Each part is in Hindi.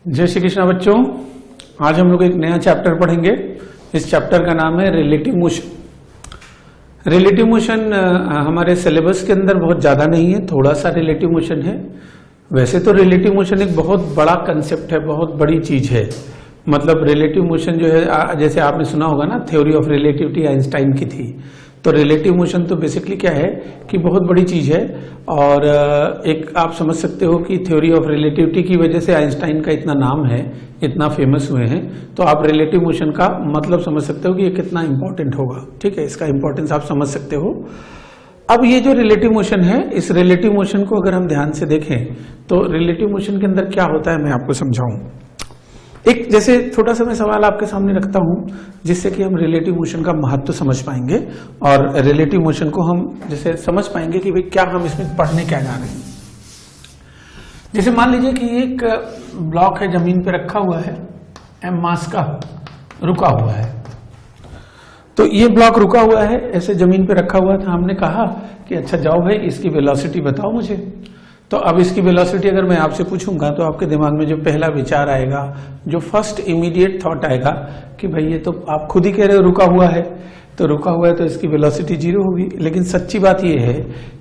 जय श्री कृष्णा बच्चों, आज हम लोग एक नया चैप्टर पढ़ेंगे। इस चैप्टर का नाम है रिलेटिव मोशन। रिलेटिव मोशन हमारे सिलेबस के अंदर बहुत ज्यादा नहीं है, थोड़ा सा रिलेटिव मोशन है। वैसे तो रिलेटिव मोशन एक बहुत बड़ा कंसेप्ट है, बहुत बड़ी चीज है। मतलब रिलेटिव मोशन जो है, जैसे आपने सुना होगा ना, थ्योरी ऑफ रिलेटिविटी आइंस्टाइन की थी। तो रिलेटिव मोशन तो बेसिकली क्या है कि बहुत बड़ी चीज है। और एक आप समझ सकते हो कि थ्योरी ऑफ रिलेटिविटी की वजह से आइंस्टाइन का इतना नाम है, इतना फेमस हुए हैं। तो आप रिलेटिव मोशन का मतलब समझ सकते हो कि ये कितना इंपॉर्टेंट होगा। ठीक है, इसका इंपॉर्टेंस आप समझ सकते हो। अब ये जो रिलेटिव मोशन है, इस रिलेटिव मोशन को अगर हम ध्यान से देखें तो रिलेटिव मोशन के अंदर क्या होता है मैं आपको समझाऊं। एक जैसे छोटा सा मैं सवाल आपके सामने रखता हूं, जिससे कि हम रिलेटिव मोशन का महत्व समझ पाएंगे और रिलेटिव मोशन को हम जैसे समझ पाएंगे कि भाई क्या हम इसमें पढ़ने क्या जा रहे हैं। जैसे मान लीजिए कि एक ब्लॉक है, जमीन पे रखा हुआ है, एम मास का रुका हुआ है। तो ये ब्लॉक रुका हुआ है, ऐसे जमीन पे रखा हुआ था। हमने कहा कि अच्छा जाओ भाई इसकी वेलोसिटी बताओ मुझे। तो अब इसकी वेलोसिटी अगर मैं आपसे पूछूंगा तो आपके दिमाग में जो पहला विचार आएगा, जो फर्स्ट इमीडिएट थॉट आएगा कि भाई ये तो आप खुद ही कह रहे हो रुका हुआ है, तो रुका हुआ है तो इसकी वेलोसिटी 0 होगी। लेकिन सच्ची बात ये है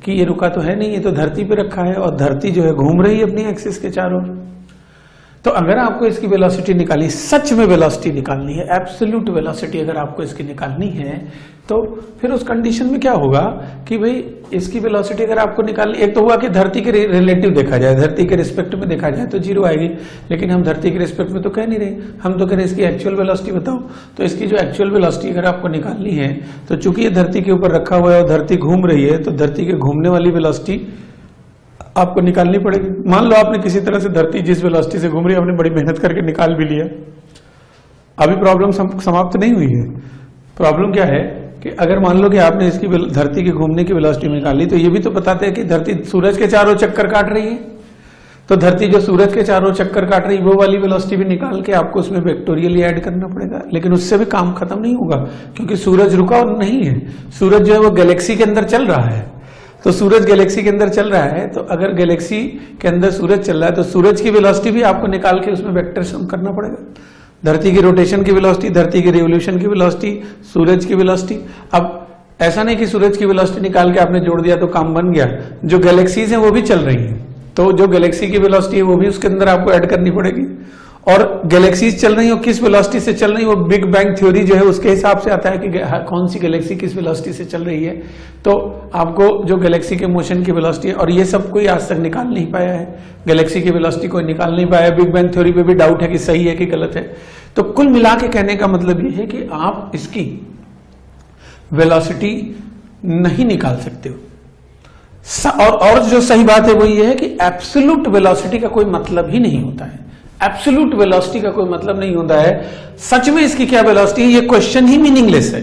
कि ये रुका तो है नहीं, ये तो धरती पे रखा है और धरती जो है घूम रही है अपनी एक्सिस के चारों। तो अगर आपको इसकी वेलोसिटी निकालनी, सच में वेलोसिटी निकालनी है, एब्सोल्यूट वेलोसिटी अगर आपको इसकी निकालनी है, तो फिर उस कंडीशन में क्या होगा कि भाई इसकी वेलोसिटी अगर आपको निकालनी, एक तो हुआ कि धरती के रिलेटिव देखा जाए, धरती के रिस्पेक्ट में देखा जाए तो 0 आएगी। लेकिन हम धरती के रिस्पेक्ट में तो कह नहीं रहे, हम तो कह रहे इसकी एक्चुअल वेलोसिटी बताओ। तो इसकी जो एक्चुअल वेलोसिटी अगर आपको निकालनी है, तो चूंकि ये धरती के ऊपर रखा हुआ है और धरती घूम रही है, तो धरती के घूमने वाली वेलोसिटी आपको निकालनी पड़ेगी। मान लो आपने किसी तरह से धरती जिस वेलोसिटी से घूम रही है, आपने बड़ी मेहनत करके निकाल भी लिया। अभी प्रॉब्लम समाप्त नहीं हुई है। प्रॉब्लम क्या है कि अगर मान लो कि आपने इसकी धरती के घूमने की वेलोसिटी निकाली, तो ये भी तो बताते हैं कि धरती सूरज के चारों चक्कर काट रही है। तो धरती जो सूरज के चारों चक्कर काट रही है, वो वाली वेलोसिटी भी निकाल के आपको उसमें वेक्टोरियली ऐड करना पड़ेगा। लेकिन उससे भी काम खत्म नहीं होगा, क्योंकि सूरज रुका नहीं है। सूरज जो है वो गैलेक्सी के अंदर चल रहा है। तो सूरज गैलेक्सी के अंदर चल रहा है, तो अगर गैलेक्सी के अंदर सूरज चल रहा है, तो सूरज की वेलोसिटी भी आपको निकाल के उसमें वेक्टर सम करना पड़ेगा। धरती की रोटेशन की वेलोसिटी, धरती की रिवोल्यूशन की वेलोसिटी, सूरज की वेलोसिटी। अब ऐसा नहीं कि सूरज की वेलोसिटी निकाल के आपने जोड़ दिया तो काम बन गया। जो गैलेक्सीज हैं वो भी चल रही हैं, तो जो गैलेक्सी की वेलोसिटी है वो भी उसके अंदर आपको ऐड करनी पड़ेगी। और गैलेक्सीज चल रही हो, किस वेलोसिटी से चल रही हो, बिग बैंग थ्योरी जो है उसके हिसाब से आता है कि कौन सी गैलेक्सी किस वेलोसिटी से चल रही है। तो आपको जो गैलेक्सी के मोशन की वेलोसिटी है, और ये सब कोई आज तक निकाल नहीं पाया है। गैलेक्सी की वेलोसिटी कोई निकाल नहीं पाया। बिग बैंग थ्योरी पे भी डाउट है कि सही है कि गलत है। तो कुल मिला के कहने का मतलब ये है कि आप इसकी वेलोसिटी नहीं निकाल सकते हो। और जो सही बात है वो ये है कि एब्सोल्यूट वेलोसिटी का कोई मतलब ही नहीं होता है। एब्सोल्यूट वेलोसिटी का कोई मतलब नहीं होता है। सच में इसकी क्या वेलोसिटी है, ये क्वेश्चन ही मीनिंगलेस है।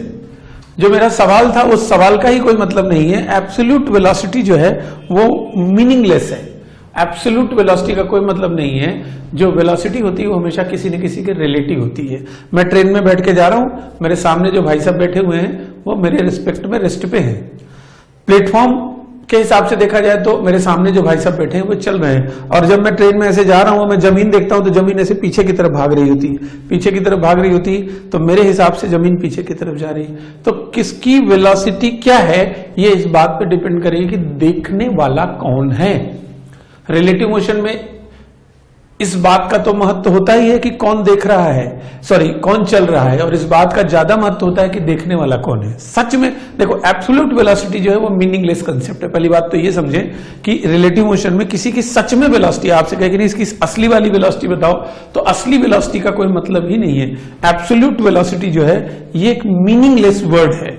जो मेरा सवाल था उस सवाल का ही कोई मतलब नहीं है। एब्सोल्यूट वेलोसिटी जो है वो मीनिंगलेस है। एब्सोल्यूट वेलोसिटी का कोई मतलब नहीं है। जो वेलोसिटी होती है वो हमेशा किसी न किसी के रिलेटिव होती है। मैं ट्रेन में बैठ के जा रहा हूं, मेरे सामने जो भाई साहब बैठे हुए हैं वो मेरे रिस्पेक्ट में रेस्ट पे हैं। प्लेटफॉर्म के हिसाब से देखा जाए तो मेरे सामने जो भाई साहब बैठे हैं वो चल रहे हैं। और जब मैं ट्रेन में ऐसे जा रहा हूं, मैं जमीन देखता हूं तो जमीन ऐसे पीछे की तरफ भाग रही होती है, पीछे की तरफ भाग रही होती है। तो मेरे हिसाब से जमीन पीछे की तरफ जा रही है। तो किसकी वेलोसिटी क्या है, ये इस बात पे डिपेंड करेगी कि देखने वाला कौन है। रिलेटिव मोशन में इस बात का तो महत्व होता ही है कि कौन देख रहा है, कौन चल रहा है। और इस बात का ज्यादा महत्व होता है कि देखने वाला कौन है। सच में देखो, एब्सोल्यूट वेलोसिटी जो है वो मीनिंगलेस कंसेप्ट है। पहली बात तो ये समझें कि रिलेटिव मोशन में किसी की सच में वेलोसिटी, आपसे कहे कि नहीं इसकी असली वाली वेलोसिटी बताओ, तो असली वेलोसिटी का कोई मतलब ही नहीं है। एब्सोल्यूट वेलोसिटी जो है ये एक मीनिंगलेस वर्ड है।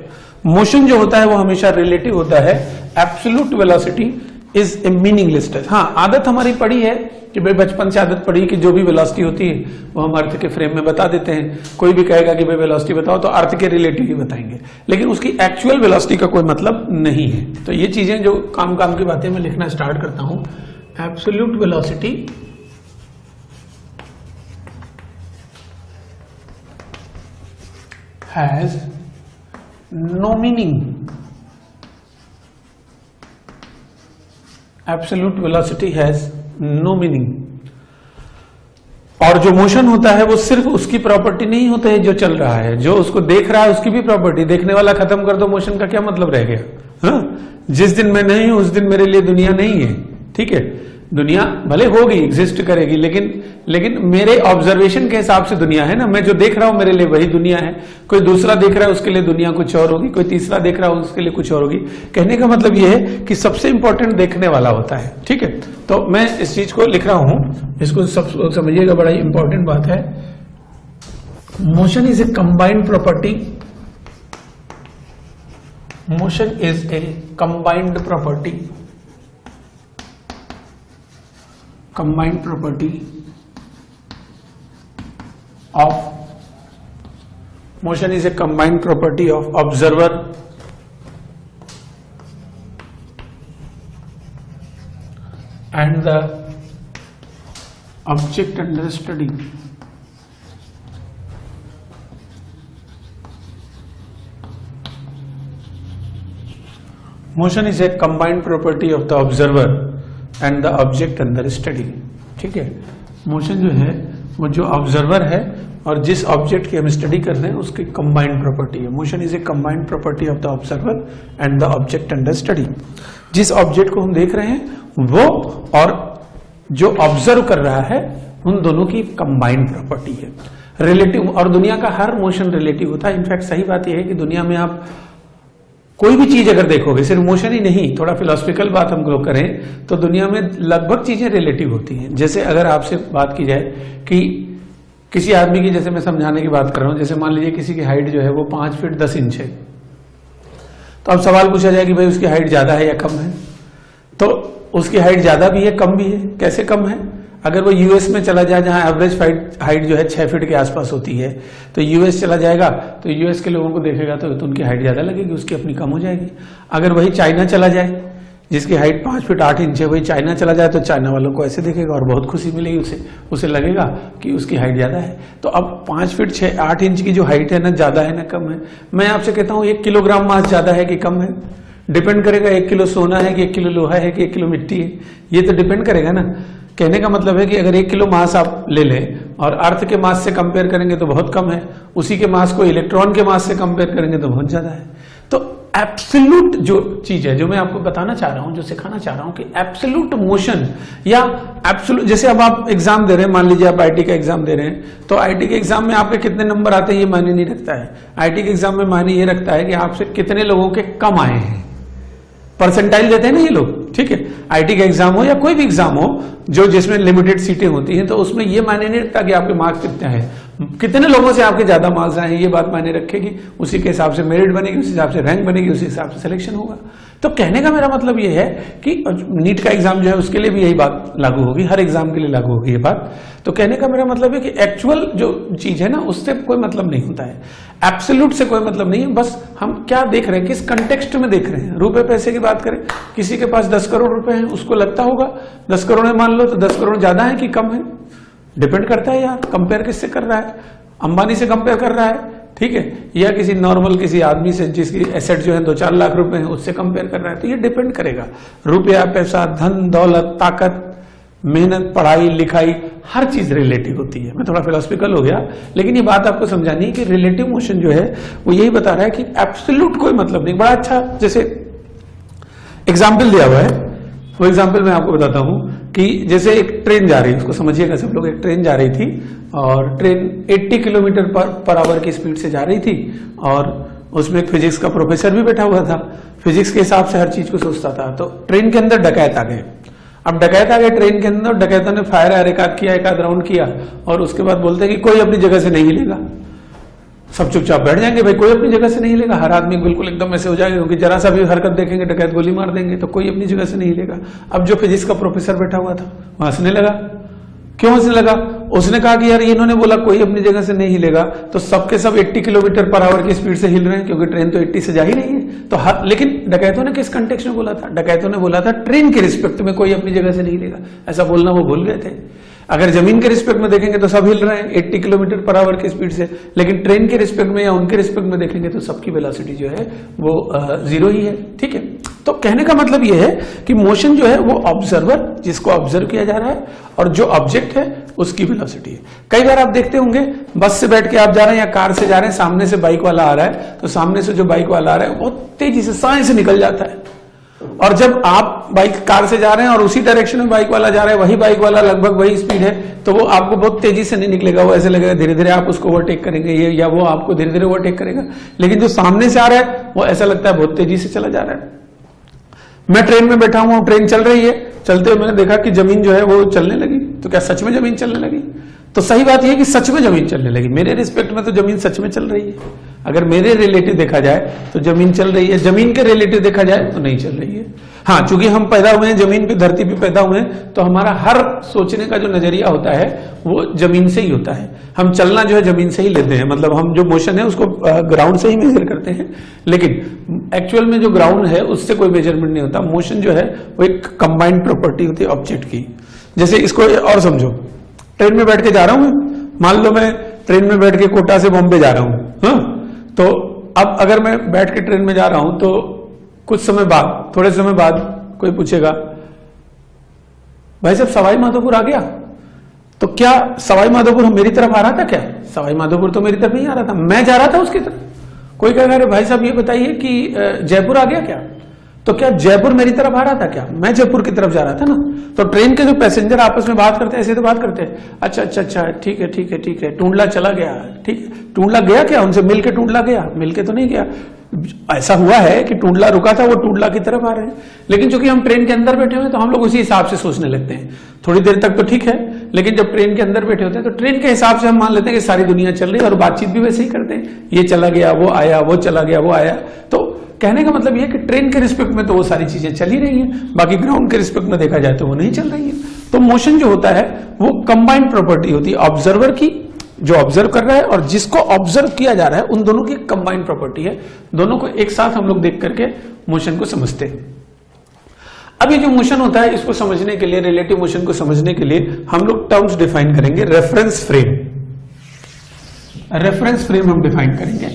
मोशन जो होता है वो हमेशा रिलेटिव होता है। Absolute velocity is a meaningless test. हाँ, आदत हमारी पड़ी है कि भाई बचपन से आदत पड़ी कि जो भी वेलोसिटी होती है वो हम अर्थ के फ्रेम में बता देते हैं। कोई भी कहेगा कि भाई वेलोसिटी बताओ तो अर्थ के रिलेटिव ही बताएंगे, लेकिन उसकी एक्चुअल वेलोसिटी का कोई मतलब नहीं है। तो ये चीजें जो काम की बातें मैं लिखना स्टार्ट करता हूं। Absolute velocity has no meaning. Absolute velocity has no meaning. और जो मोशन होता है वो सिर्फ उसकी प्रॉपर्टी नहीं होता है जो चल रहा है, जो उसको देख रहा है उसकी भी प्रॉपर्टी। देखने वाला खत्म कर दो, मोशन का क्या मतलब रह गया? हाँ, जिस दिन मैं नहीं हूं उस दिन मेरे लिए दुनिया नहीं है। ठीक है, दुनिया भले होगी, एग्जिस्ट करेगी, लेकिन मेरे ऑब्जर्वेशन के हिसाब से दुनिया है ना। मैं जो देख रहा हूं मेरे लिए वही दुनिया है। कोई दूसरा देख रहा है उसके लिए दुनिया कुछ और होगी, कोई तीसरा देख रहा है उसके लिए कुछ और होगी। कहने का मतलब यह है कि सबसे इंपॉर्टेंट देखने वाला होता है। ठीक है, तो मैं इस चीज को लिख रहा हूं, इसको सब समझिएगा, बड़ा ही इंपॉर्टेंट बात है। Motion is a combined property, motion is a combined property, combined property of motion is a combined property of observer and the object under study. Motion is a combined property of the observer and the object under study. ठीक है, मोशन जो है वो जो ऑब्जर्वर है और जिस ऑब्जेक्ट की हम स्टडी कर रहे हैं उसकी कंबाइंड प्रॉपर्टी है। Motion is a combined property of the observer and the object under study. जिस ऑब्जेक्ट को हम देख रहे हैं वो और जो ऑब्जर्व कर रहा है उन दोनों की कंबाइंड प्रॉपर्टी है। रिलेटिव, और दुनिया का हर मोशन रिलेटिव होता है। इनफैक्ट सही बात यह है कि दुनिया में आप कोई भी चीज अगर देखोगे, सिर्फ मोशन ही नहीं, थोड़ा फिलोसफिकल बात हम लोग करें तो दुनिया में लगभग चीजें रिलेटिव होती हैं। जैसे अगर आपसे बात की जाए कि किसी आदमी की, जैसे मैं समझाने की बात कर रहा हूं, जैसे मान लीजिए किसी की हाइट जो है वो 5 फीट 10 इंच है, तो अब सवाल पूछा जाए कि भाई उसकी हाइट ज्यादा है या कम है? तो उसकी हाइट ज्यादा भी है, कम भी है। कैसे कम है? अगर वो यूएस में चला जाए जहां एवरेज हाइट जो है 6 फीट के आसपास होती है, तो यूएस चला जाएगा तो यूएस के लोगों को देखेगा तो उनकी हाइट ज्यादा लगेगी, उसकी अपनी कम हो जाएगी। अगर वही चाइना चला जाए जिसकी हाइट 5 फीट 8 इंच है, वही चाइना चला जाए तो चाइना वालों को ऐसे देखेगा और बहुत खुशी मिलेगी उसे लगेगा कि उसकी हाइट ज्यादा है। तो अब 5 फीट 8 इंच की जो हाइट है ना, ज्यादा है ना कम है? मैं आपसे कहता हूं 1 किलोग्राम मास ज्यादा है कि कम है? डिपेंड करेगा 1 किलो सोना है कि 1 किलो लोहा है कि 1 किलो मिट्टी है, ये तो डिपेंड करेगा ना। कहने का मतलब है कि अगर 1 किलो मास आप ले लें और अर्थ के मास से कंपेयर करेंगे तो बहुत कम है, उसी के मास को इलेक्ट्रॉन के मास से कंपेयर करेंगे तो बहुत ज्यादा है। तो एब्सोल्यूट जो चीज है, जो मैं आपको बताना चाह रहा हूं, जो सिखाना चाह रहा हूं कि एब्सोल्यूट मोशन या एब्सोल्यूट, जैसे अब आप एग्जाम दे रहे हैं, मान लीजिए आप आईटी का एग्जाम दे रहे हैं, तो आईटी के एग्जाम में आपके कितने नंबर आते हैं ये मायने नहीं रखता है। आईटी के एग्जाम में मायने ये रखता है कि आपसे कितने लोगों के कम आए हैं। परसेंटाइल देते हैं ना ये लोग। ठीक है, आईटी का एग्जाम हो या कोई भी एग्जाम हो जो जिसमें लिमिटेड सीटें होती हैं, तो उसमें ये मायने नहीं रखता कि आपके मार्क्स कितने हैं, कितने लोगों से आपके ज्यादा मार्क्स आए हैं, ये बात मायने रखेगी। उसी के हिसाब से मेरिट बनेगी, उसी हिसाब से रैंक बनेगी, उसी हिसाब से सिलेक्शन होगा। तो कहने का मेरा मतलब ये है कि नीट का एग्जाम जो है उसके लिए भी यही बात लागू होगी, हर एग्जाम के लिए लागू होगी ये बात। तो कहने का मेरा मतलब है कि एक्चुअल जो चीज है ना उससे कोई मतलब नहीं होता है, एब्सोल्यूट से कोई मतलब नहीं है। बस हम क्या देख रहे हैं, किस कंटेक्स्ट में देख रहे हैं। रुपए पैसे की बात करें, किसी के पास 10 करोड़ रुपए हैं, उसको लगता होगा 10 करोड़ में मान लो तो 10 करोड़ ज्यादा है कि कम है, डिपेंड करता है यार कंपेयर किससे कर रहा है। अंबानी से कंपेयर कर रहा है, ठीक है, या किसी नॉर्मल किसी आदमी से जिसकी एसेट जो है 2-4 लाख रुपए है उससे कंपेयर कर रहा है। तो ये डिपेंड करेगा। रुपया पैसा, धन दौलत, ताकत, मेहनत, पढ़ाई लिखाई, हर चीज रिलेटिव होती है। मैं थोड़ा फिलोसफिकल हो गया, लेकिन ये बात आपको समझानी है कि रिलेटिव मोशन जो है वो यही बता रहा है कि एब्सोल्यूट कोई मतलब नहीं। बड़ा अच्छा जैसे एग्जाम्पल दिया हुआ है, वो एग्जाम्पल मैं आपको बताता हूं कि जैसे एक ट्रेन जा रही है, उसको समझिएगा सब लोग। एक ट्रेन जा रही थी और ट्रेन 80 किलोमीटर पर आवर की स्पीड से जा रही थी और उसमें एक फिजिक्स का प्रोफेसर भी बैठा हुआ था, फिजिक्स के हिसाब से हर चीज को सोचता था। तो ट्रेन के अंदर डकैत आ गए। अब डकैत आ गए ट्रेन के अंदर, डकैतों ने फायर एक आध राउंड किया और उसके बाद बोलते हैं कि कोई अपनी जगह से नहीं हिलेगा। सब चुपचाप बैठ जाएंगे, भाई कोई अपनी जगह से नहीं हिलेगा। हर आदमी बिल्कुल एकदम ऐसे हो जाएगा क्योंकि जरा सा भी हरकत देखेंगे डकैत गोली मार देंगे, तो कोई अपनी जगह से नहीं हिलेगा। अब जो फिजिक्स का प्रोफेसर बैठा हुआ था वो हंसने लगा। क्यों हंसने लगा? उसने कहा कि यार इन्होंने बोला कोई अपनी जगह से नहीं हिलेगा, तो सबके सब 80 किलोमीटर पर आवर की स्पीड से हिल रहे हैं क्योंकि ट्रेन तो 80 से जा ही नहीं है। तो लेकिन डकैतों ने किस कंटेक्स्ट में बोला था? डकैतों ने बोला था ट्रेन के रिस्पेक्ट में कोई अपनी जगह से नहीं हिलेगा। ऐसा बोलना वो भूल गए थे। अगर जमीन के रिस्पेक्ट में देखेंगे तो सब हिल रहे हैं 80 किलोमीटर पर आवर की स्पीड से, लेकिन ट्रेन के रिस्पेक्ट में या उनके रिस्पेक्ट में देखेंगे तो सबकी वेलोसिटी जो है वो 0 ही है। ठीक है, तो कहने का मतलब ये है कि मोशन जो है वो ऑब्जर्वर, जिसको ऑब्जर्व किया जा रहा है, और जो ऑब्जेक्ट है उसकी वेलोसिटी है। कई बार आप देखते होंगे बस से बैठ के आप जा रहे हैं या कार से जा रहे हैं, सामने से बाइक वाला आ रहा है, तो सामने से जो बाइक वाला आ रहा है बहुत तेजी से साए से निकल जाता है, और जब आप बाइक कार से जा रहे हैं और उसी डायरेक्शन में बाइक वाला जा रहा है, वही बाइक वाला लगभग वही स्पीड है, तो वो आपको बहुत तेजी से नहीं निकलेगा, वो ऐसे लगेगा धीरे धीरे आप उसको ओवरटेक करेंगे ये, या वो आपको धीरे धीरे ओवरटेक करेगा। लेकिन जो सामने से आ रहा है वो ऐसा लगता है बहुत तेजी से चला जा रहा है। मैं ट्रेन में बैठा हूं, ट्रेन चल रही है, चलते हुए मैंने देखा कि जमीन जो है वो चलने लगी, तो क्या सच में जमीन चलने लगी? तो सही बात यह है कि सच में जमीन चलने लगी। मेरे रिस्पेक्ट में तो जमीन सच में चल रही है। अगर मेरे रिलेटिव देखा जाए तो जमीन चल रही है, जमीन के रिलेटिव देखा जाए तो नहीं चल रही है। हाँ, चूंकि हम पैदा हुए हैं जमीन पे, धरती पे पैदा हुए हैं, तो हमारा हर सोचने का जो नजरिया होता है वो जमीन से ही होता है। हम चलना जो है जमीन से ही लेते हैं, मतलब हम जो मोशन है उसको ग्राउंड से ही मेजर करते हैं, लेकिन एक्चुअल में जो ग्राउंड है उससे कोई मेजरमेंट नहीं होता। मोशन जो है वो एक कंबाइंड प्रॉपर्टी होती है ऑब्जेक्ट की। जैसे इसको और समझो, ट्रेन में बैठ के जा रहा हूं मैं, मान लो मैं ट्रेन में बैठ के कोटा से बॉम्बे जा रहा हूं, हाँ? तो अब अगर मैं बैठ के ट्रेन में जा रहा हूं तो कुछ समय बाद, थोड़े समय बाद कोई पूछेगा भाई साहब सवाई माधोपुर आ गया, तो क्या सवाई माधोपुर मेरी तरफ आ रहा था? क्या सवाई माधोपुर तो मेरी तरफ नहीं आ रहा था, मैं जा रहा था उसकी तरफ। कोई कहेगा अरे भाई साहब ये बताइए कि जयपुर आ गया क्या, तो क्या जयपुर मेरी तरफ आ रहा था? क्या मैं जयपुर की तरफ जा रहा था ना। तो ट्रेन के जो पैसेंजर आपस में बात करते हैं ऐसे तो बात करते हैं, अच्छा अच्छा अच्छा ठीक है ठीक है ठीक है, टूंडला चला गया, ठीक है। टूंडला गया क्या? उनसे मिलके टूंडला गया? मिलके तो नहीं गया। ऐसा हुआ है कि टूंडला रुका था, वो टूंडला की तरफ आ रहे हैं, लेकिन चूंकि हम ट्रेन के अंदर बैठे हुए हैं तो हम लोग उसी हिसाब से सोचने लगते हैं। थोड़ी देर तक तो ठीक है, लेकिन जब ट्रेन के अंदर बैठे होते हैं तो ट्रेन के हिसाब से हम मान लेते हैं कि सारी दुनिया चल रही है, और बातचीत भी वैसे ही करते हैं, ये चला गया वो आया, वो चला गया वो आया। तो कहने का मतलब यह कि ट्रेन के रिस्पेक्ट में तो वो सारी चीजें चल ही रही हैं, बाकी ग्राउंड के रिस्पेक्ट में देखा जाए तो वो नहीं चल रही है। तो मोशन जो होता है वो कंबाइंड प्रॉपर्टी होती है ऑब्जर्वर की, जो ऑब्जर्व कर रहा है और जिसको ऑब्जर्व किया जा रहा है, उन दोनों की कंबाइंड प्रॉपर्टी है। दोनों को एक साथ हम लोग देख करके मोशन को समझते हैं। अब ये जो मोशन होता है इसको समझने के लिए, रिलेटिव मोशन को समझने के लिए हम लोग टर्म्स डिफाइन करेंगे। रेफरेंस फ्रेम, रेफरेंस फ्रेम हम डिफाइन करेंगे।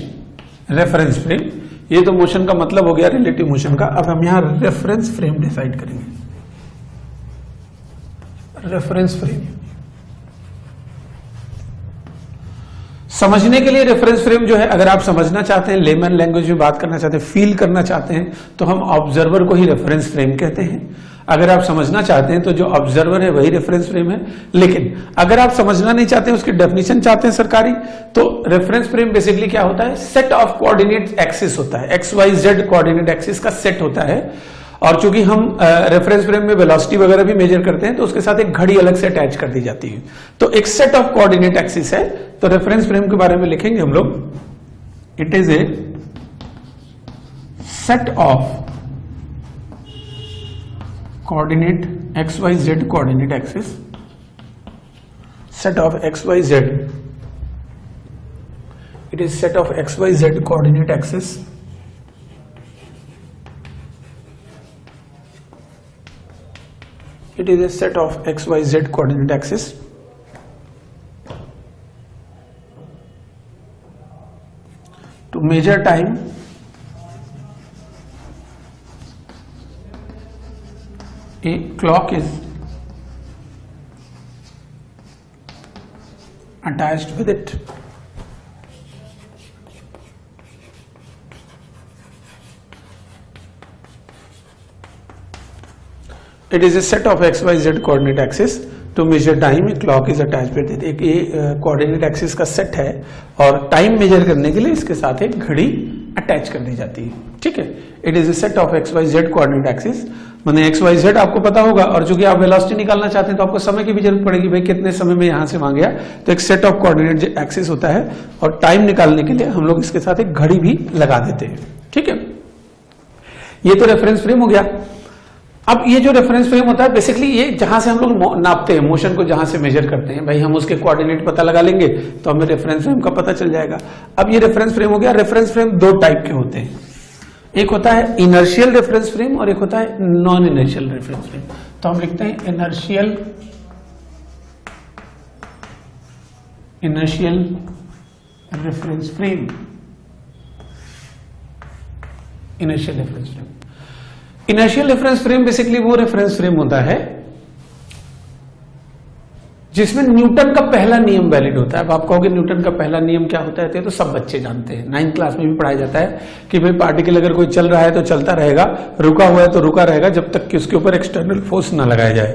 रेफरेंस फ्रेम, ये तो मोशन का मतलब हो गया रिलेटिव मोशन का। अब हम यहां रेफरेंस फ्रेम डिसाइड करेंगे। रेफरेंस फ्रेम समझने के लिए, रेफरेंस फ्रेम जो है अगर आप समझना चाहते हैं, लेमन लैंग्वेज में बात करना चाहते हैं, फील करना चाहते हैं, तो हम ऑब्जर्वर को ही रेफरेंस फ्रेम कहते हैं। अगर आप समझना चाहते हैं तो जो ऑब्जर्वर है वही रेफरेंस फ्रेम है। लेकिन अगर आप समझना नहीं चाहते हैं, उसकी डेफिनेशन चाहते हैं सरकारी, तो रेफरेंस फ्रेम बेसिकली क्या होता है? सेट ऑफ कोऑर्डिनेट एक्सिस होता है, X Y Z coordinate axis का सेट होता है। और चूंकि हम रेफरेंस फ्रेम में वेलोसिटी वगैरह भी मेजर करते हैं तो उसके साथ एक घड़ी अलग से अटैच कर दी जाती है। तो एक सेट ऑफ कोऑर्डिनेट एक्सिस है, तो रेफरेंस फ्रेम के बारे में लिखेंगे हम लोग, it is a set of coordinate xyz coordinate axis, set of xyz, it is set of xyz coordinate axis, it is a set of xyz coordinate axis to measure time a clock is attached with it. It is a set of XYZ coordinate axis to measure time. A clock is attached with it. एक ये कोऑर्डिनेट एक्सिस का सेट है और टाइम मेजर करने के लिए इसके साथ एक घड़ी अटैच कर दी जाती है। ठीक है, it is a set of XYZ coordinate axis, माने XYZ आपको पता होगा, और चूंकि आप वेलोसिटी निकालना चाहते हैं तो आपको समय की भी जरूरत पड़ेगी, भाई कितने समय में यहां से वहां गया। तो एक सेट ऑफ कोऑर्डिनेट एक्सिस होता है और टाइम निकालने के लिए हम लोग इसके साथ एक घड़ी भी लगा देते हैं। ठीक है, ये तो रेफरेंस फ्रेम हो गया। अब ये जो रेफरेंस फ्रेम होता है बेसिकली ये जहां से हम लोग नापते हैं मोशन को, जहां से मेजर करते हैं, भाई हम उसके कोऑर्डिनेट पता लगा लेंगे तो हमें रेफरेंस फ्रेम का पता चल जाएगा। अब ये रेफरेंस फ्रेम हो गया। रेफरेंस फ्रेम दो टाइप के होते हैं, एक होता है इनर्शियल रेफरेंस फ्रेम और एक होता है नॉन इनर्शियल रेफरेंस फ्रेम। तो हम लिखते हैं inertial inertial reference frame, inertial reference frame. Inertial reference frame basically वो रेफरेंस फ्रेम होता है जिसमें न्यूटन का पहला नियम वैलिड होता है। अब आप कहोगे न्यूटन का पहला नियम क्या होता है, तो सब बच्चे जानते हैं, 9th क्लास में भी पढ़ाया जाता है कि भाई पार्टिकल अगर कोई चल रहा है तो चलता रहेगा, रुका हुआ है तो रुका रहेगा, जब तक कि उसके ऊपर एक्सटर्नल फोर्स ना लगाया जाए।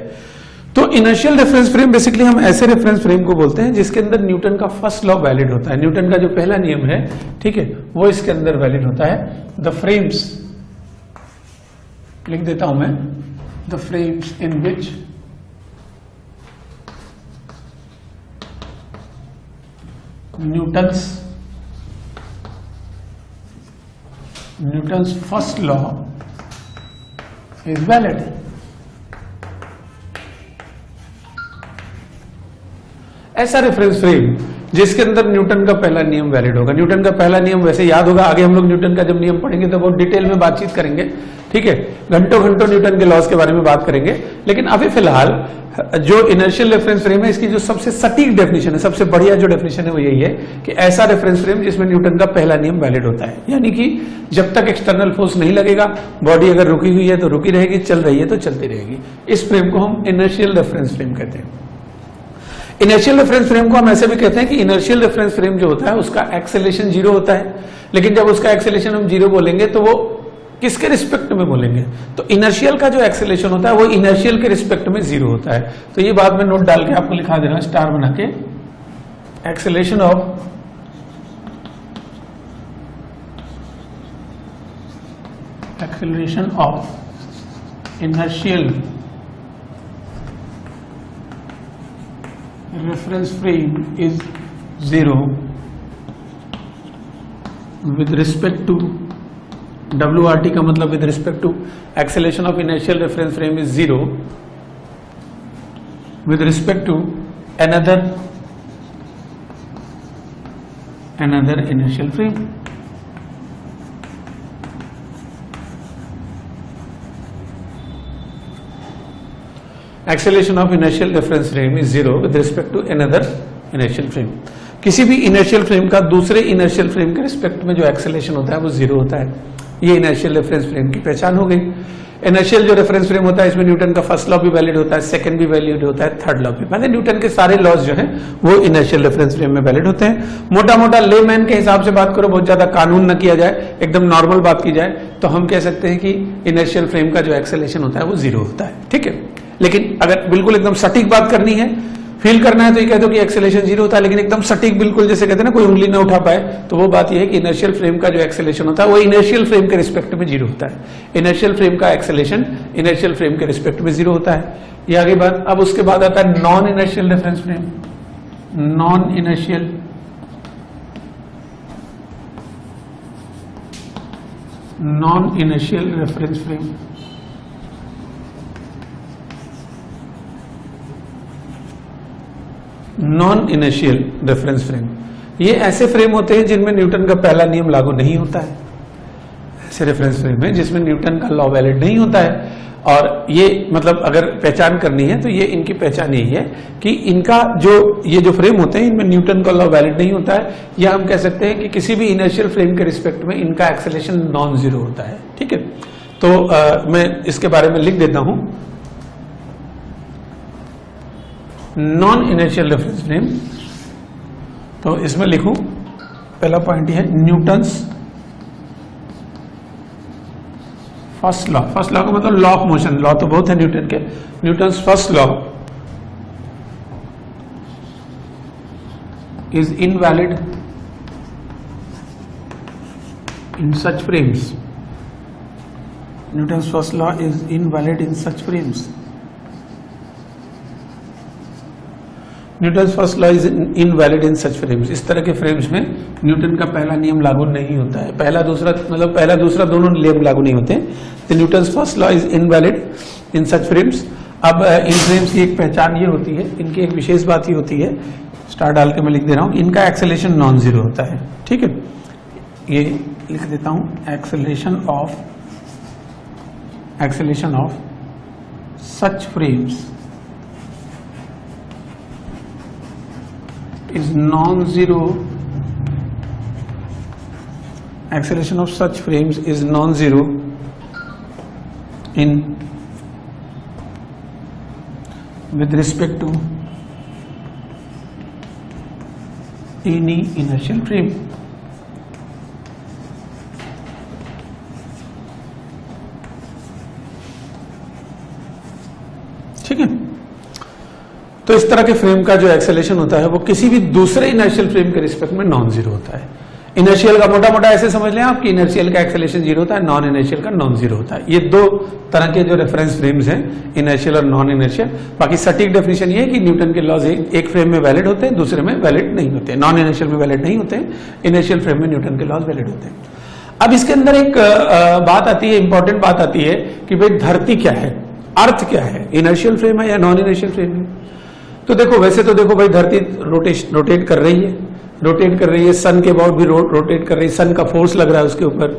तो इनर्शियल रेफरेंस फ्रेम बेसिकली हम ऐसे रेफरेंस फ्रेम को बोलते हैं जिसके अंदर न्यूटन का फर्स्ट लॉ वैलिड होता है, न्यूटन का जो पहला नियम है, ठीक है, वो इसके अंदर वैलिड होता है। द फ्रेम्स, लिख देता हूं मैं, the frames in which Newton's first law is valid. ऐसा रेफरेंस फ्रेम जिसके अंदर न्यूटन का पहला नियम वैलिड होगा। न्यूटन का पहला नियम वैसे याद होगा, आगे हम लोग न्यूटन का जब नियम पढ़ेंगे तो बहुत डिटेल में बातचीत करेंगे, ठीक है, घंटों घंटों न्यूटन के लॉज के बारे में बात करेंगे। लेकिन अभी फिलहाल जो इनर्शियल रेफरेंस फ्रेम है, इसकी जो सबसे सटीक डेफिनेशन है, सबसे बढ़िया जो डेफिनेशन है वो यही है कि ऐसा रेफरेंस फ्रेम जिसमें न्यूटन का पहला नियम वैलिड होता है, यानी कि जब तक एक्सटर्नल फोर्स नहीं लगेगा, बॉडी अगर रुकी हुई है तो रुकी रहेगी, चल रही है तो चलती रहेगी। इस फ्रेम को हम इनर्शियल रेफरेंस फ्रेम कहते हैं। इनर्शियल रेफरेंस फ्रेम को हम ऐसे भी कहते हैं कि इनर्शियल रेफरेंस फ्रेम जो होता है उसका एक्सेलेरेशन 0 होता है, लेकिन जब उसका एक्सेलेरेशन हम 0 बोलेंगे तो वो किसके रिस्पेक्ट में बोलेंगे, तो इनर्शियल का जो एक्सेलेरेशन होता है वो इनर्शियल के रिस्पेक्ट में 0 होता है। तो ये बात मैं नोट डाल के आपको लिखा दे रहा हूं, स्टार बना के, acceleration of inertial reference frame is 0 with respect to WRT का मतलब with respect to acceleration of inertial reference frame is 0 with respect to another inertial frame। Acceleration of inertial reference frame is 0 with respect to another inertial frame. किसी भी इनर्शियल फ्रेम का दूसरे इनर्शियल फ्रेम के रिस्पेक्ट में जो एक्सेलेरेशन होता है वो 0 होता है। ये इनर्शियल रेफरेंस फ्रेम की पहचान हो गई। इनर्शियल जो रेफरेंस फ्रेम होता है इसमें न्यूटन का फर्स्ट लॉ भी वैलिड होता है, सेकंड भी वैलिड होता है, थर्ड लॉ भी, मतलब न्यूटन के सारे लॉज जो हैं वो इनर्शियल रेफरेंस फ्रेम में वैलिड होते हैं। मोटा मोटा लेमैन के हिसाब से बात करो, बहुत ज्यादा कानून न किया जाए, एकदम नॉर्मल बात की जाए तो हम कह सकते हैं कि इनर्शियल फ्रेम का जो एक्सेलेरेशन होता है वो 0 होता है, ठीक है। लेकिन अगर बिल्कुल एकदम सटीक बात करनी है, फील करना है, तो ये कह दो कि एक्सेलेरेशन 0 होता है, लेकिन एकदम सटीक बिल्कुल जैसे कहते हैं ना कोई उंगली ना उठा पाए, तो वो बात ये है कि इनर्शियल फ्रेम का जो एक्सेलेरेशन होता है वो इनर्शियल फ्रेम के रिस्पेक्ट में 0 होता है। इनर्शियल फ्रेम का एक्सेलेरेशन इनर्शियल फ्रेम के रिस्पेक्ट में 0 होता है। ये आगे बात। अब उसके बाद आता है non inertial reference frame. Non inertial reference frame. Non inertial reference frame, ये ऐसे फ्रेम होते हैं जिनमें न्यूटन का पहला नियम लागू नहीं होता है। ऐसे रेफरेंस फ्रेम है जिसमें न्यूटन का लॉ वैलिड नहीं होता है। और ये मतलब अगर पहचान करनी है तो ये इनकी पहचान यही है कि इनका ये जो फ्रेम होते हैं इनमें न्यूटन का लॉ वैलिड नहीं होता है, या हम कह सकते हैं कि किसी भी इनर्शियल फ्रेम के रिस्पेक्ट में इनका एक्सेलेरेशन नॉन जीरो होता है, ठीक है। तो मैं इसके बारे में लिख देता हूं। नॉन इनर्शियल रेफरेंस फ्रेम, तो इसमें लिखूं पहला पॉइंट ये है Newton's first law. First law का मतलब लॉ ऑफ मोशन, लॉ तो बहुत है न्यूटन के। Newton's first law is invalid in such frames. Newton's first law is invalid in such frames. Newton's first law is invalid in such frames. इस तरह के फ्रेम्स में न्यूटन का पहला नियम लागू नहीं होता है। पहला दूसरा मतलब पहला दूसरा दोनों नियम लागू नहीं होते। तो Newton's first law is invalid in such frames. अब इन फ्रेम्स की एक पहचान ये होती है, इनकी एक विशेष बात ये होती है, स्टार डाल के मैं लिख दे रहा हूं, इनका एक्सेलेरेशन नॉन जीरो होता है, ठीक है। ये लिख देता हूं acceleration of such frames is non-zero, acceleration of such frames is non-zero in with respect to any inertial frame. ठीक है, तो इस तरह के फ्रेम का जो एक्सेलेरेशन होता है वो किसी भी दूसरे इनर्शियल फ्रेम के रिस्पेक्ट में नॉन जीरो होता है। इनर्शियल का मोटा मोटा ऐसे समझ लें आप कि इनर्शियल का एक्सेलेरेशन जीरो होता है, नॉन इनर्शियल का नॉन जीरो होता है। ये दो तरह के जो रेफरेंस फ्रेम्स हैं, इनर्शियल और नॉन इनर्शियल। बाकी सटीक डेफिनेशन ये है कि न्यूटन के लॉज एक फ्रेम में वैलिड होते हैं, दूसरे में वैलिड नहीं होते, नॉन इनर्शियल में वैलिड नहीं होते, इनर्शियल फ्रेम में न्यूटन के लॉज वैलिड होते हैं। अब इसके अंदर एक बात आती है, इंपॉर्टेंट बात आती है कि भाई धरती क्या है, अर्थ क्या है, इनर्शियल फ्रेम है या नॉन इनर्शियल फ्रेम है। तो देखो, वैसे तो देखो भाई धरती रोटेट कर रही है, सन के अबाउट भी रोटेट कर रही है, सन का फोर्स लग रहा है उसके ऊपर,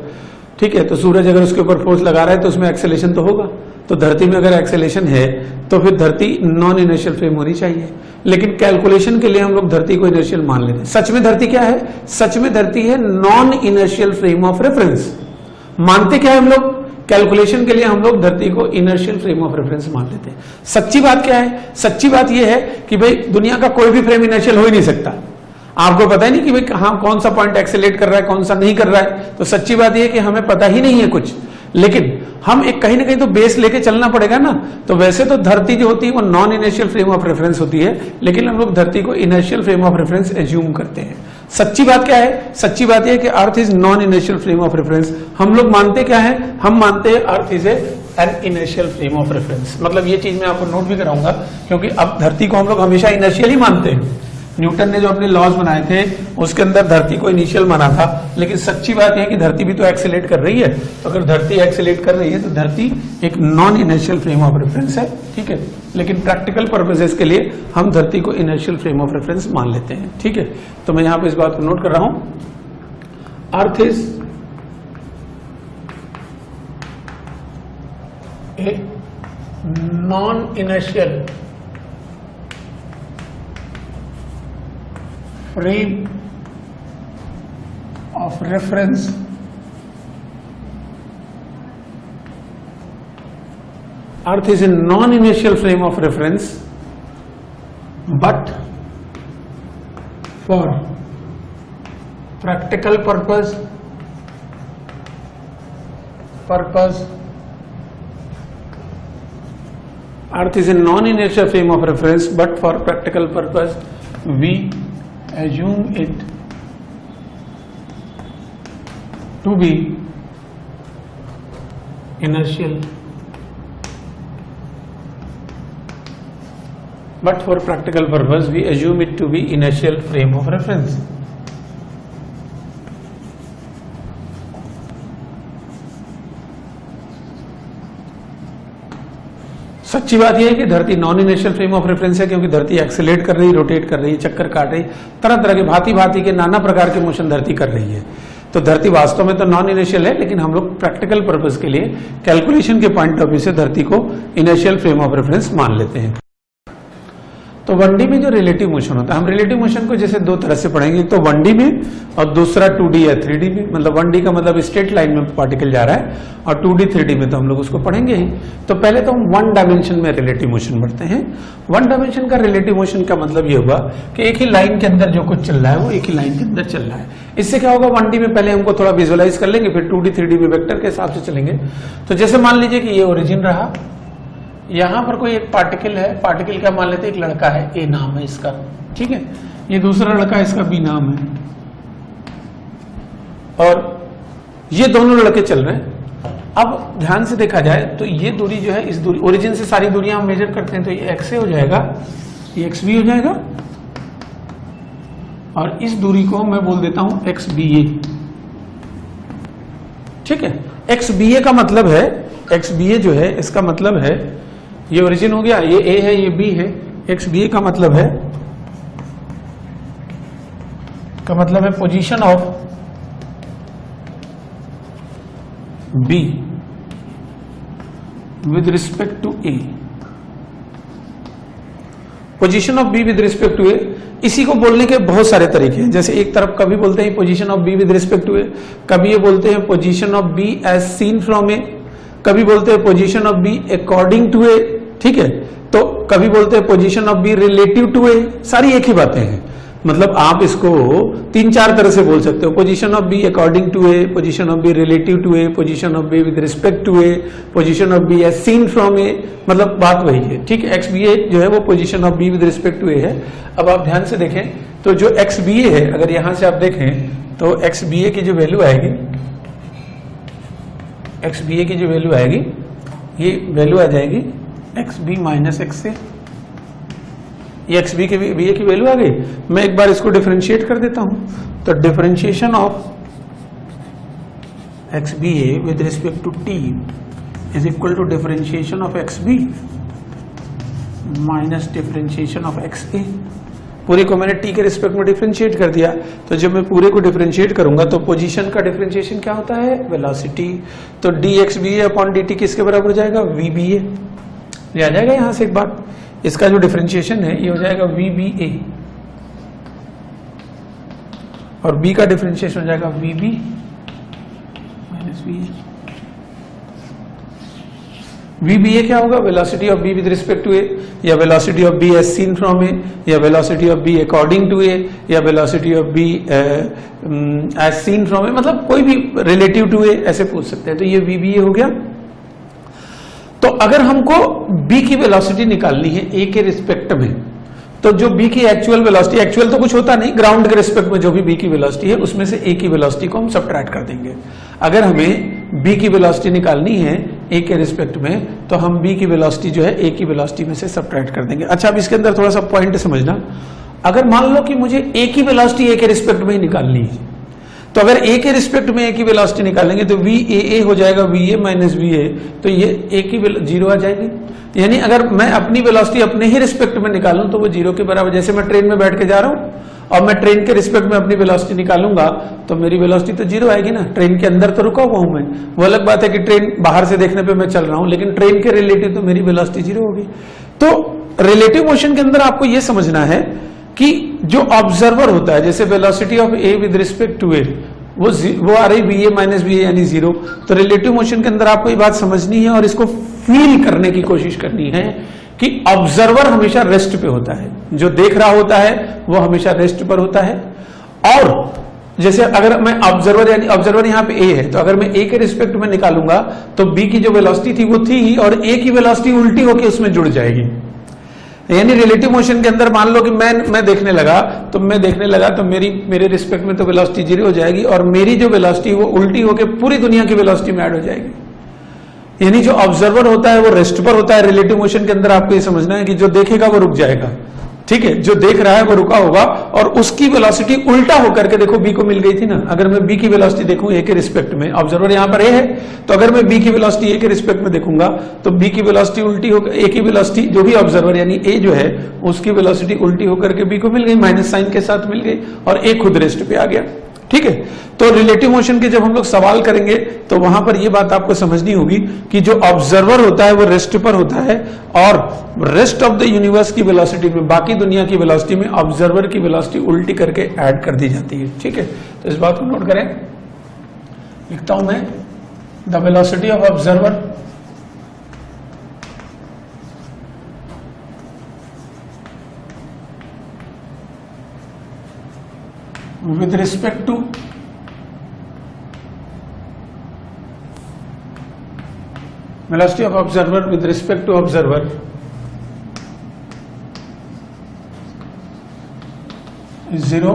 ठीक है। तो सूरज अगर उसके ऊपर फोर्स लगा रहा है तो उसमें एक्सेलेरेशन तो होगा। तो धरती में अगर एक्सेलेरेशन है तो फिर धरती नॉन इनर्शियल फ्रेम होनी चाहिए, लेकिन कैलकुलेशन के लिए हम लोग धरती को इनर्शियल मान लेते हैं। सच में धरती क्या है? सच में धरती है non inertial frame of reference. मानते क्या है हम लोग? कैलकुलेशन के लिए हम लोग धरती को इनर्शियल फ्रेम ऑफ रेफरेंस मान लेते हैं। सच्ची बात क्या है? सच्ची बात यह है कि भाई दुनिया का कोई भी फ्रेम इनर्शियल हो ही नहीं सकता। आपको पता ही नहीं कि भाई कहां कौन सा पॉइंट एक्सेलेरेट कर रहा है, कौन सा नहीं कर रहा है। तो सच्ची बात यह है कि हमें पता ही नहीं है कुछ, लेकिन हम एक कहीं ना कहीं तो बेस लेके चलना पड़ेगा ना। तो वैसे तो धरती जो होती है वो non inertial frame of reference होती है, लेकिन हम लोग धरती को inertial frame of reference assume करते हैं। सच्ची बात क्या है? सच्ची बात यह है कि earth is non inertial frame of reference. हम लोग मानते क्या है? हम मानते हैं earth is an inertial frame of reference. मतलब ये चीज मैं आपको नोट भी कराऊंगा, क्योंकि अब धरती को हम लोग हमेशा इनर्शियल ही मानते हैं। न्यूटन ने जो अपने लॉज बनाए थे उसके अंदर धरती को इनिशियल माना था, लेकिन सच्ची बात यह है कि धरती भी तो एक्सेलेरेट कर रही है। तो अगर धरती एक्सेलेरेट कर रही है तो धरती एक non inertial frame of reference है, ठीक है। लेकिन प्रैक्टिकल पर्पसेस के लिए हम धरती को इनर्शियल फ्रेम ऑफ रेफरेंस मान लेते हैं, ठीक है। तो मैं यहां पर इस बात को नोट कर रहा हूं। Earth is a non inertial frame of reference Earth is a non-inertial frame of reference, but for practical purpose Earth is a non-inertial frame of reference, but for practical purpose we assume it to be inertial, but for practical purpose we assume it to be inertial frame of reference. सच्ची बात यह है कि धरती non inertial frame of reference है, क्योंकि धरती एक्सेलेरेट कर रही है, रोटेट कर रही है, चक्कर काट रही, तरह तरह के भांति भांति के नाना प्रकार के मोशन धरती कर रही है। तो धरती वास्तव में तो नॉन इनर्शियल है, लेकिन हम लोग प्रैक्टिकल पर्पस के लिए कैलकुलेशन के पॉइंट ऑफ व्यू से धरती को इनर्शियल फ्रेम ऑफ रेफरेंस मान लेते हैं। तो 1D में जो रिलेटिव मोशन होता है, हम रिलेटिव मोशन को जैसे दो तरह से पढ़ेंगे, तो 1D में और दूसरा 2D या 3D में। मतलब 1D का मतलब स्ट्रेट लाइन में पार्टिकल जा रहा है, और 2D 3D में तो हम लोग उसको पढ़ेंगे ही। तो पहले तो हम 1 डायमेंशन में रिलेटिव मोशन पढ़ते हैं। 1 डायमेंशन का रिलेटिव मोशन का मतलब ये हुआ कि एक ही लाइन के अंदर जो कुछ चल रहा है वो एक ही लाइन के अंदर चल रहा है। इससे क्या होगा? 1D में पहले हमको थोड़ा विजुअलाइज कर लेंगे, फिर 2D 3D में वेक्टर के हिसाब से चलेंगे। तो जैसे मान लीजिए कि ये ओरिजिन रहा, यहां पर कोई एक पार्टिकल है, पार्टिकल क्या मान लेते हैं? एक लड़का है, ए नाम है इसका, ठीक है। ये दूसरा लड़का है, इसका बी नाम है, और ये दोनों लड़के चल रहे हैं। अब ध्यान से देखा जाए तो ये दूरी जो है, इस दूरी ओरिजिन से सारी दूरियां हम मेजर करते हैं, तो ये एक्स ए हो जाएगा, ये एक्स बी हो जाएगा, और इस दूरी को मैं बोल देता हूं एक्स बी ए, ठीक है। एक्स बी ए का मतलब है, एक्स बी ए जो है इसका मतलब है, ये ओरिजिन हो गया, ये ए है, ये बी है। एक्स बी ए का मतलब है position of B with respect to A. Position of B with respect to A इसी को बोलने के बहुत सारे तरीके हैं। जैसे एक तरफ कभी बोलते हैं position of B with respect to A, कभी ये बोलते हैं position of B as seen from A, कभी बोलते हैं position of B according to A, ठीक है, तो कभी बोलते हैं position of B relative to A. सारी एक ही बातें हैं, मतलब आप इसको 3-4 तरह से बोल सकते हो। Position of B according to A, position of B relative to A, position of B with respect to A, position of B as seen from A, मतलब बात वही है, ठीक है। एक्स बी ए जो है वो position of B with respect to A है। अब आप ध्यान से देखें तो जो एक्स बी ए है, अगर यहां से आप देखें तो एक्स बी ए की जो वैल्यू आएगी, एक्स बी ए की जो वैल्यू आएगी, ये वैल्यू आ जाएगी एक्स बी माइनस एक्स से, ये एक्स बी की वैल्यू आ गई। मैं एक बार इसको डिफरेंशिएट कर देता हूं, तो differentiation of X B A with respect to T is equal to differentiation of X B minus differentiation of X A. पूरे को मैंने टी के रिस्पेक्ट में डिफरेंशिएट कर दिया, तो जब मैं पूरे को डिफरेंशिएट करूंगा तो पोजीशन का डिफरेंशिएशन क्या होता है, वेलोसिटी। तो डी एक्स बी ए अपॉन डी टी किसके बराबर हो जाएगा, वी बी ए। ये आ जाएगा यहां से एक बात, इसका जो डिफरेंशिएशन है ये हो जाएगा वी बी ए, और बी का डिफरेंशिएशन हो जाएगा V B minus V A. V B A क्या होगा, velocity of B with respect to A, या velocity of B as seen from A, या velocity of B according to A, या velocity of B as seen from A, मतलब कोई भी रिलेटिव टू ए ऐसे पूछ सकते हैं। तो ये वी बी ए हो गया। तो अगर हमको b की वेलोसिटी निकालनी है a के रिस्पेक्ट में, तो जो b की एक्चुअल वेलोसिटी, एक्चुअल तो कुछ होता नहीं, ग्राउंड के रिस्पेक्ट में जो भी b की वेलोसिटी है उसमें से a की वेलोसिटी को हम सबट्रैक्ट कर देंगे। अगर हमें b की वेलोसिटी निकालनी है a के रिस्पेक्ट में, तो हम b की वेलोसिटी जो है a की वेलोसिटी में से सबट्रैक्ट कर देंगे। अच्छा, अब इसके अंदर थोड़ा सा पॉइंट समझना, अगर मान लो कि मुझे a की वेलोसिटी a के रिस्पेक्ट में ही निकालनी है, तो अगर a के रिस्पेक्ट में a की वेलोसिटी निकालेंगे तो वी ए हो जाएगा वी ए माइनस वी ए, तो ये a की जीरो आ जाएगी। यानी अगर मैं अपनी वेलोसिटी अपने ही रिस्पेक्ट में निकालूं तो वो जीरो के बराबर। जैसे मैं ट्रेन में बैठ के जा रहा हूं और मैं ट्रेन के रिस्पेक्ट में अपनी वेलोसिटी निकालूंगा तो मेरी वेलोसिटी तो जीरो आएगी ना, ट्रेन के अंदर तो रुका हुआ हूं मैं। वो अलग बात है कि ट्रेन बाहर से देखने पे मैं चल रहा हूं, लेकिन ट्रेन के रिलेटिव तो मेरी वेलोसिटी जीरो होगी। तो रिलेटिव मोशन के अंदर आपको ये समझना है कि जो ऑब्जर्वर होता है, जैसे velocity of A with respect to A, वो आ रही V A minus V A यानी जीरो। तो रिलेटिव मोशन के अंदर आपको ये बात समझनी है और इसको फील करने की कोशिश करनी है कि ऑब्जर्वर हमेशा रेस्ट पे होता है, जो देख रहा होता है वो हमेशा रेस्ट पर होता है। और जैसे अगर मैं ऑब्जर्वर, यानी ऑब्जर्वर यहाँ पे ए है, तो अगर मैं ए के रिस्पेक्ट में निकालूंगा तो बी की जो वेलोसिटी थी वो थी ही, और ए की वेलोसिटी उल्टी होकर उसमें जुड़ जाएगी। यानी रिलेटिव मोशन के अंदर मान लो कि मैं देखने लगा तो मेरे रिस्पेक्ट में तो वेलोसिटी जीरो हो जाएगी, और मेरी जो वेलोसिटी वो उल्टी होकर पूरी दुनिया की वेलोसिटी में ऐड हो जाएगी। यानी जो ऑब्जर्वर होता है वो रेस्ट पर होता है। रिलेटिव मोशन के अंदर आपको ये समझना है कि जो देखेगा वो रुक जाएगा, ठीक है, जो देख रहा है वो रुका होगा, और उसकी वेलोसिटी उल्टा होकर के, देखो बी को मिल गई थी ना, अगर मैं बी की वेलोसिटी देखूं ए के रिस्पेक्ट में, ऑब्जर्वर यहां पर ए है, तो अगर मैं बी की वेलोसिटी ए के रिस्पेक्ट में देखूंगा तो बी की वेलोसिटी उल्टी होकर, ए की वेलोसिटी जो भी ऑब्जर्वर यानी ए जो है उसकी वेलोसिटी उल्टी होकर के बी को मिल गई, माइनस साइन के साथ मिल गई, और ए खुद रेस्ट पे आ गया, ठीक है। तो रिलेटिव मोशन के जब हम लोग सवाल करेंगे तो वहां पर यह बात आपको समझनी होगी कि जो ऑब्जर्वर होता है वो रेस्ट पर होता है, और रेस्ट ऑफ द यूनिवर्स की वेलोसिटी में, बाकी दुनिया की वेलोसिटी में ऑब्जर्वर की वेलोसिटी उल्टी करके ऐड कर दी जाती है, ठीक है। तो इस बात को नोट करें, लिखता हूं मैं, the velocity of observer with respect to velocity of observer with respect to observer is zero.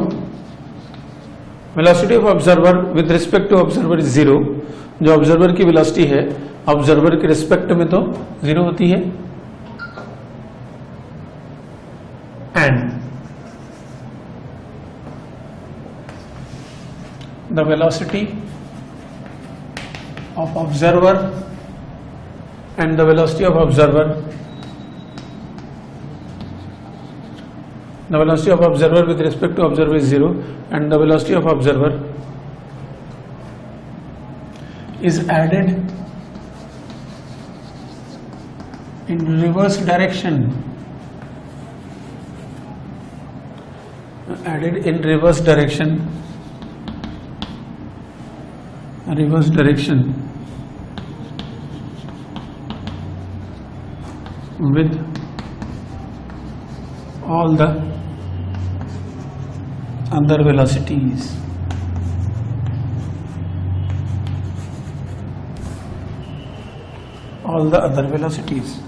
Velocity of observer with respect to observer is zero. जो ऑब्जर्वर की वेलोसिटी है ऑब्जर्वर के रिस्पेक्ट में तो जीरो होती है, and the velocity of observer and the velocity of observer, the velocity of observer with respect to observer is zero, and the velocity of observer is added in reverse direction added in reverse direction with all the other velocities. All the other velocities.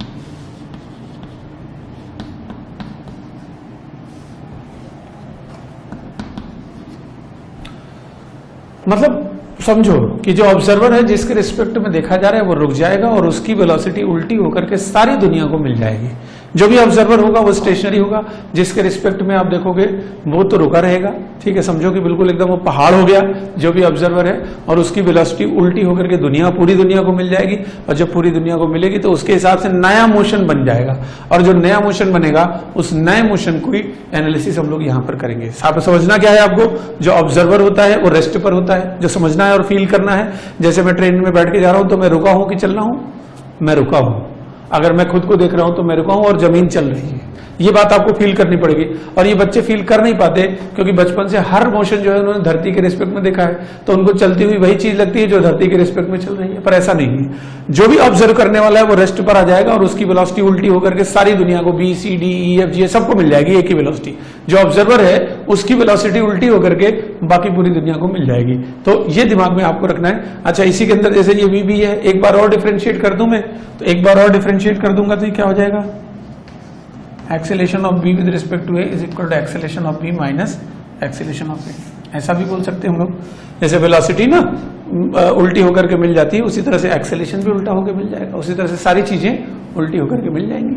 मतलब समझो कि जो ऑब्जर्वर है जिसके रिस्पेक्ट में देखा जा रहा है वो रुक जाएगा और उसकी वेलोसिटी उल्टी होकर के सारी दुनिया को मिल जाएगी। जो भी ऑब्जर्वर होगा वो स्टेशनरी होगा, जिसके रिस्पेक्ट में आप देखोगे वो तो रुका रहेगा। ठीक है, समझो कि बिल्कुल एकदम वो पहाड़ हो गया जो भी ऑब्जर्वर है, और उसकी वेलोसिटी उल्टी होकर के पूरी दुनिया को मिल जाएगी। और जब पूरी दुनिया को मिलेगी तो उसके हिसाब से नया मोशन बन जाएगा, और जो नया मोशन बनेगा उस नए मोशन को ही एनालिसिस हम लोग यहाँ पर करेंगे। समझना क्या है आपको, जो ऑब्जर्वर होता है वो रेस्ट पर होता है, जो समझना है और फील करना है। जैसे मैं ट्रेन में बैठ के जा रहा हूं तो मैं रुका हूं कि चल रहा हूं, मैं रुका हूं। अगर मैं खुद को देख रहा हूं तो मैं रुका हूं और जमीन चल रही है। ये बात आपको फील करनी पड़ेगी, और ये बच्चे फील कर नहीं पाते क्योंकि बचपन से हर मोशन जो है उन्होंने धरती के रिस्पेक्ट में देखा है, तो उनको चलती हुई वही चीज लगती है जो धरती के रिस्पेक्ट में चल रही है। पर ऐसा नहीं है, जो भी ऑब्जर्व करने वाला है वो रेस्ट पर आ जाएगा और उसकी वेलोसिटी उल्टी होकर के सारी दुनिया को B C D E F G सबको मिल जाएगी एक ही वेलोसिटी। जो ऑब्जर्वर है उसकी वेलोसिटी उल्टी होकर के बाकी पूरी दुनिया को मिल जाएगी। तो ये दिमाग में आपको रखना है। अच्छा, इसी के अंदर जैसे ये वी बी है, एक बार और डिफरेंशिएट कर दूं मैं, तो एक बार और डिफरेंशिएट कर दूंगा तो ये क्या हो जाएगा, acceleration of B with respect to A is equal to acceleration of B minus acceleration of A. ऐसा भी बोल सकते हैं हम लोग। जैसे वेलोसिटी ना उल्टी होकर के मिल जाती है, उसी तरह से एक्सेलेरेशन भी उल्टा होकर मिल जाएगा, उसी तरह से सारी चीजें उल्टी होकर के मिल जाएंगी।